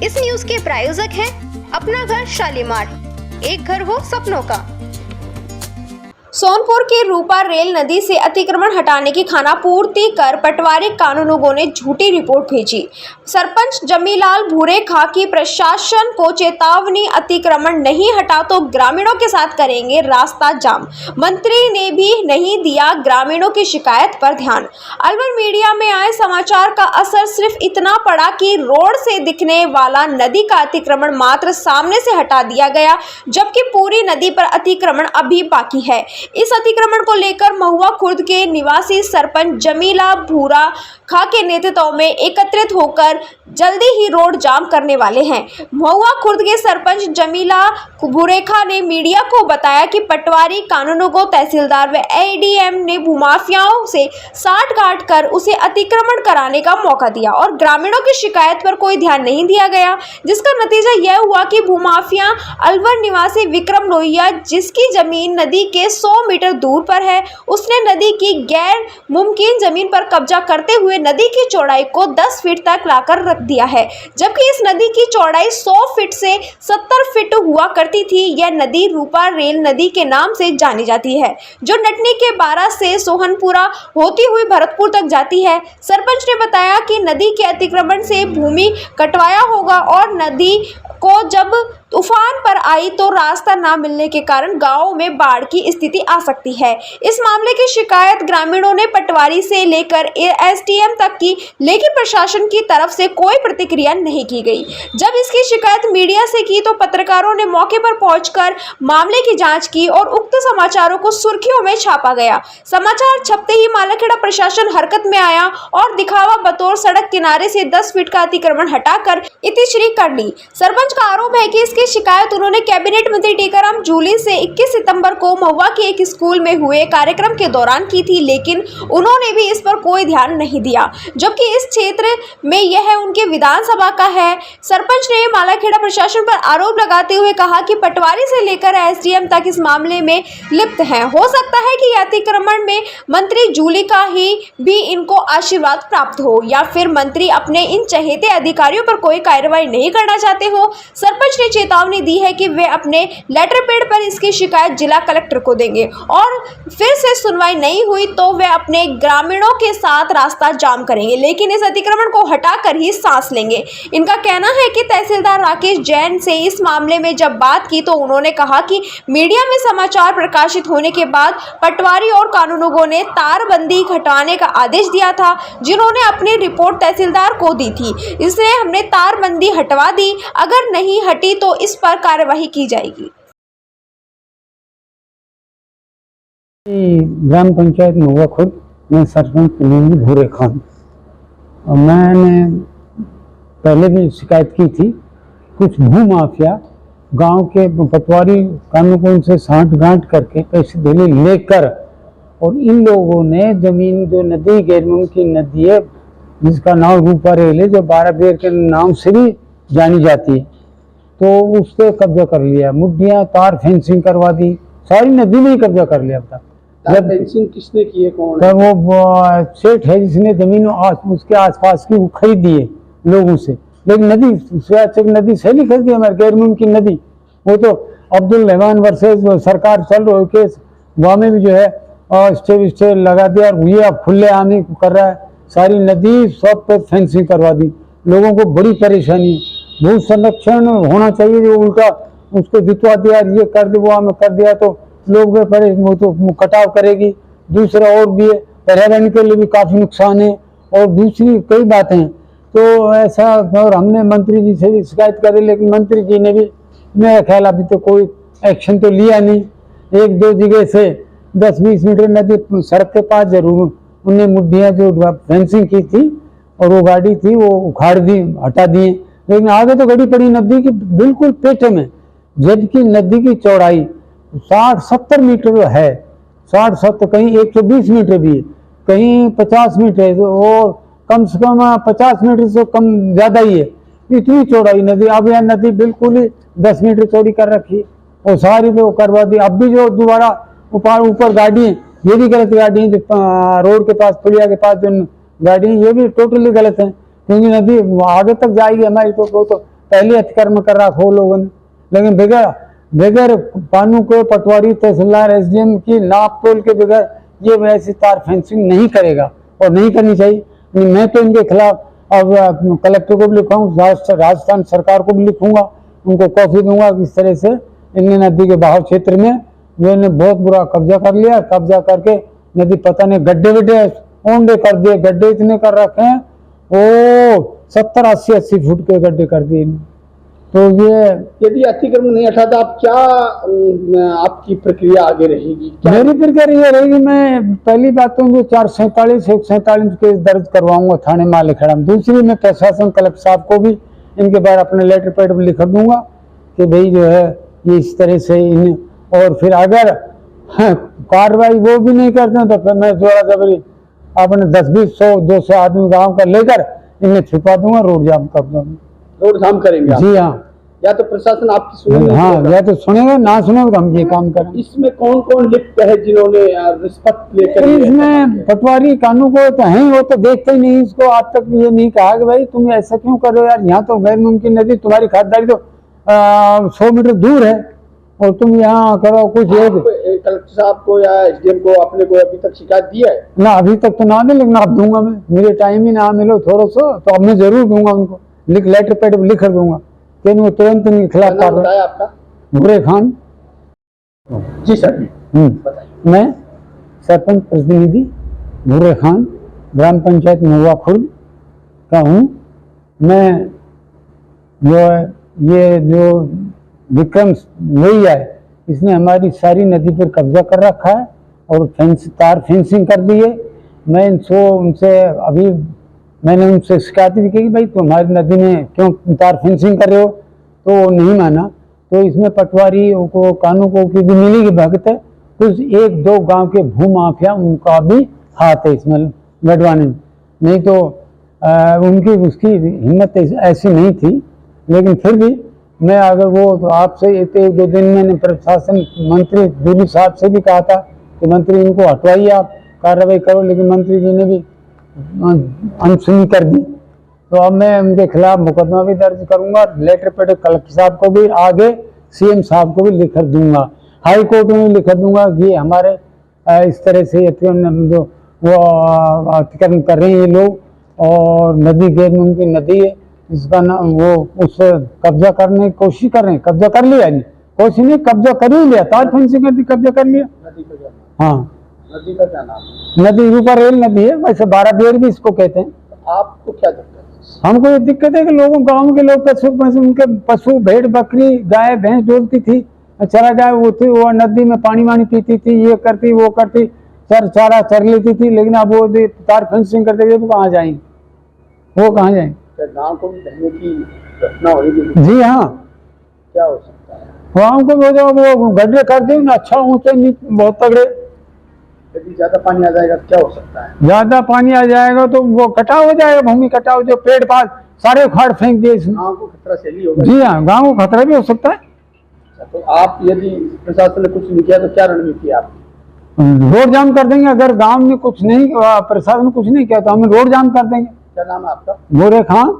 इस न्यूज के प्रायोजक हैं अपना घर शालीमार, एक घर हो सपनों का। सोनपुर की रूपा रेल नदी से अतिक्रमण हटाने की खानापूर्ति कर पटवारी कानूनगों ने झूठी रिपोर्ट भेजी। सरपंच जमीलाल भूरेखा की प्रशासन को चेतावनी, अतिक्रमण नहीं हटा तो ग्रामीणों के साथ करेंगे रास्ता जाम। मंत्री ने भी नहीं दिया ग्रामीणों की शिकायत पर ध्यान। अलवर मीडिया में आए समाचार का असर सिर्फ इतना पड़ा कि रोड से दिखने वाला नदी का अतिक्रमण मात्र सामने से हटा दिया गया, जबकि पूरी नदी पर अतिक्रमण अभी बाकी है। इस अतिक्रमण को लेकर महुआ खुर्द के निवासी सरपंच जमीला भूरेखा के नेतृत्व में एकत्रित होकर जल्दी ही रोड जाम करने वाले हैं। महुआ खुर्द के सरपंच जमीला भूरेखा ने मीडिया को बताया कि पटवारी कानूनगो, तहसीलदार व एडीएम ने भूमाफियाओं से साठ-गांठ कर उसे अतिक्रमण कराने का मौका दिया और ग्रामीणों की शिकायत पर कोई ध्यान नहीं दिया गया, जिसका नतीजा यह हुआ कि भूमाफिया अलवर निवासी विक्रम लोहिया, जिसकी जमीन नदी के 100 मीटर दूर पर है, उसने नदी की गैर मुमकिन जमीन पर कब्जा करते हुए नदी की चौड़ाई को 10 फीट तक लाकर रख दिया है, जबकि इस नदी की चौड़ाई 100 फीट से 70 फीट हुआ करती थी। यह नदी रूपा रेल नदी के नाम से जानी जाती है, जो नटनी के 12 से सोहनपुरा होती हुई भरतपुर तक जाती है। सरपंच ने बताया कि नदी के अतिक्रमण से भूमि कटवाया होगा और नदी को जब तूफान पर आई तो रास्ता न मिलने के कारण गांवों में बाढ़ की स्थिति आ सकती है। इस मामले की शिकायत ग्रामीणों ने पटवारी से लेकर एसडीएम तक की, लेकिन प्रशासन की तरफ से कोई प्रतिक्रिया नहीं की गई। जब इसकी शिकायत मीडिया से की तो पत्रकारों ने मौके पर पहुंचकर मामले की जांच की और उक्त समाचारों को सुर्खियों में छापा गया। समाचार छपते ही मालाखेड़ा प्रशासन हरकत में आया और दिखावा बतौर सड़क किनारे से 10 फीट का अतिक्रमण हटाकर इतिश्री कर ली। सरपंच का आरोप है कि की शिकायत उन्होंने कैबिनेट मंत्री टीकाराम जूली से 21 सितंबर को महुआ के एक स्कूल में हुए कार्यक्रम के दौरान की थी, लेकिन उन्होंने भी इस पर कोई ध्यान नहीं दिया, जबकि इस क्षेत्र में यह उनके विधानसभा का है। सरपंच ने मालाखेड़ा प्रशासन पर आरोप लगाते हुए कहा कि पटवारी से लेकर एसडीएम तक इस मामले में लिप्त हैं। हो सकता है कि अतिक्रमण में मंत्री जूली का ही भी इनको आशीर्वाद प्राप्त हो, या फिर मंत्री अपने इन चहेते अधिकारियों पर कोई कार्रवाई नहीं करना चाहते हो। सरपंच ने चेतावनी दी है कि वे अपने लेटर पैड पर इसकी शिकायत जिला कलेक्टर को देंगे और फिर से सुनवाई नहीं हुई तो वे अपने ग्रामीणों के साथ रास्ता जाम करेंगे, लेकिन इस अतिक्रमण को हटाकर ही सांस लेंगे। इनका कहना है कि तहसीलदार राकेश जैन से इस मामले में जब बात की तो उन्होंने कहा कि मीडिया में समाचार प्रकाशित होने के बाद पटवारी और कानूनगों ने तारबंदी हटाने का आदेश दिया था, जिन्होंने अपनी रिपोर्ट तहसीलदार को दी थी। इसलिए हमने तारबंदी हटवा दी, अगर नहीं हटी तो इस पर कार्यवाही की जाएगी। ग्राम पंचायत महुआ खुर्द में सरपंच भूरेखा, मैंने पहले भी शिकायत की थी। कुछ भूमाफिया गांव के पटवारी कानून से साठ-गांठ करके पैसे देने लेकर, और इन लोगों ने जमीन जो नदी गैर मुमकिन नदी है जिसका नाम रूपा रेल है, जो 12 बेर के नाम से भी जानी जाती है, तो उस पर कब्जा कर लिया। मुड्डियाँ, तार फेंसिंग करवा दी, सारी नदी में ही कब्जा कर लिया। तार फेंसिंग किसने की है, कौन है? वो सेठ है जिसने जमीन उसके आसपास की खरीदी है लोगों से, लेकिन नदी सही खरीदी हमारे गैर मुमकिन नदी। वो तो अब्दुल रहमान वर्सेस सरकार चल रही केस, वहाँ में भी जो है स्टे लगा दिया और ये अब खुले आने कर रहा है। सारी नदी सब पे फेंसिंग करवा दी, लोगों को बड़ी परेशानी। भू संरक्षण होना चाहिए, जो उल्टा उसको जितवा दिया, ये कर दे वो हमें कर दिया तो लोग वो तो कटाव करेगी। दूसरा और भी है, पर्यावरण के लिए भी काफ़ी नुकसान है और दूसरी कई बातें। तो ऐसा, और हमने मंत्री जी से भी शिकायत करी, लेकिन मंत्री जी ने भी मेरा ख्याल अभी तो कोई एक्शन तो लिया नहीं। 1-2 जगह से 10-20 मीटर नदी सड़क के पास जरूर उन्हें मुड्डियाँ जो फेंसिंग की थी और वो गाड़ी थी वो उखाड़ दी, हटा दिए, लेकिन आगे तो गड़ी पड़ी नदी की बिल्कुल पेटे में, जबकि नदी की चौड़ाई 60-70 मीटर है। 60-70, कहीं 120 मीटर भी है, कहीं 50 मीटर है, और कम से कम 50 मीटर से कम ज़्यादा ही है। इतनी चौड़ाई नदी, अब यह नदी बिल्कुल ही 10 मीटर चौड़ी कर रखी और सारी तो करवा दी। अब भी जो दोबारा ऊपर गाड़ी है, ये भी गलत गाड़ी है, जो रोड के पास, पुलिया के पास जो गाड़ी है, ये भी टोटली गलत है, क्योंकि नदी आगे तक जाएगी हमारी तो पहले अतिक्रमण कर रखा वो लोगों ने, लेकिन बगैर कानून के पटवारी तहसीलदार एसडीएम की नाप तोल के बगैर ये वैसी तार फेंसिंग नहीं करेगा और नहीं करनी चाहिए। मैं तो इनके खिलाफ अब कलेक्टर को भी लिखूंगा, राजस्थान सरकार को भी लिखूंगा, उनको कॉपी दूंगा कि इस तरह से इनने नदी के बहाव क्षेत्र में जो इन्हें बहुत बुरा कब्जा कर लिया। कब्जा करके नदी पता नहीं गड्ढे वड्ढे ओंडे कर दिए, गड्ढे इतने कर रखे हैं वो 70-80 फुट के गड्ढे कर दिए। तो ये यदि अतिक्रमण नहीं हटाता आप क्या आपकी प्रक्रिया आगे रहेगी? मेरी प्रक्रिया ये रहेगी, मैं पहली बात तो जो 447-147 केस दर्ज करवाऊंगा थाने मालेखेड़ा में। दूसरी मैं प्रशासन कलेक्टर साहब को भी इनके बारे अपने लेटर पैड पर लिख दूंगा कि भाई जो है ये इस तरह से इन, और फिर अगर कार्रवाई वो भी नहीं करते तो फिर मैं जोरा जबरी अपने 10-20-100-200 आदमी गाँव का लेकर इन्हें छिपा दूंगा, रोड जाम कर दूंगा। रोड जाम करेंगे आप? जी हाँ। या तो प्रशासन आपकी सुनेगा? हाँ, या तो सुनेगा, ना सुनेगा तो हम ये काम करें। इसमें कौन कौन लिप्त है जिन्होंने रिश्वत लेकर? इसमें पटवारी कानून को तो है, वो तो देखते ही नहीं इसको। आज तक ये नहीं कहा कि भाई तुम ऐसा क्यों कर रहे हो यार, यहाँ तो गैर मुमकिन नदी, तुम्हारी खातिरदारी तो 100 मीटर दूर है और तुम यहाँ करो कुछ। कलेक्टर साहब को या एसडीएम को आपने कोई अभी तक शिकायत दी है? ना अभी तक तो ना मिले, लेकिन अब दूंगा मैं। मेरे टाइम ही ना मिलो थोड़ा सा तो अब मैं जरूर दूंगा उनको, लेटर पैड पर लिख दूंगा कि वो तुरंत इनके खिलाफ कार्रवाई। आपका? भूरे खान। जी सर। मैं सरपंच प्रतिनिधि भूरे खान, ग्राम पंचायत महुआ खुर्द का हूँ। मैं जो है ये जो विक्रम लोहिया है इसने हमारी सारी नदी पर कब्जा कर रखा है और तार फेंसिंग कर दी है। मैं उनसे अभी मैंने उनसे शिकायत भी की कि भाई तुम हमारी नदी में क्यों तार फेंसिंग कर रहे हो, तो वो नहीं माना। तो इसमें पटवारी को कानून को की भी मिली की भगत है, कुछ 1-2 गांव के भू माफिया उनका भी हाथ है इसमें लड़वाने में। नहीं तो उनकी उसकी हिम्मत ऐसी नहीं थी, लेकिन फिर भी मैं अगर वो तो आपसे 1-2 दिन मैंने प्रशासन मंत्री जूली साहब से भी कहा था कि मंत्री इनको हटवाइए, आप कार्रवाई करो, लेकिन मंत्री जी ने भी अनसुनी कर दी। तो अब मैं उनके खिलाफ मुकदमा भी दर्ज करूंगा, लेटर पैड कलेक्टर साहब को भी, आगे सीएम साहब को भी लिख दूंगा, हाई कोर्ट में भी लिख दूंगा कि हमारे इस तरह से जो वो अतिक्रमण कर रहे हैं ये लोग, और नदी गैर मुमकिन नदी है, इसका ना वो उस कब्जा करने की कोशिश कर रहे हैं। कब्जा कर लिया नहीं, कोशिश नहीं, कब्जा कर ही लिया, तार फेंसिंग कर दी, कब्जा कर लिया। नदी का क्या? हाँ, नदी का क्या नाम? नदी ऊपर रेल नदी है, वैसे 12 बेड़ भी इसको कहते हैं। आपको क्या दिक्कत है? हमको ये दिक्कत है कि लोगों गांव के लोग उनके पशु भेड़ बकरी गाय भैंस डोलती थी, चरा गाय वो थी, वो नदी में पानी वानी पीती थी, ये करती वो करती, चारा चर लेती थी, लेकिन अब वो तार फेंसिंग कर देंगे, वो कहाँ जाएंगे, वो कहाँ जाएंगे? गाँव को भी बहने की घटना होगी? जी हाँ। क्या हो सकता है? गाँव को वो गड्ढे कर दें अच्छा, ऊंचे बहुत तगड़े। यदि ज्यादा पानी आ जाएगा क्या हो सकता है? ज्यादा पानी आ जाएगा तो वो कटाव हो जाएगा, भूमि कटाव, जो पेड़ पास सारे उखाड़ फेंक दिए इसमें। गाँव को खतरा सही होगा? जी हाँ, गाँव को खतरा भी हो सकता है। तो आप यदि प्रशासन ने कुछ नहीं किया तो क्या रणनीति है आपकी? रोड जाम कर देंगे। अगर गांव में कुछ नहीं, प्रशासन ने कुछ नहीं किया तो हम रोड जाम कर देंगे। क्या नाम है आपका? भूरे खान।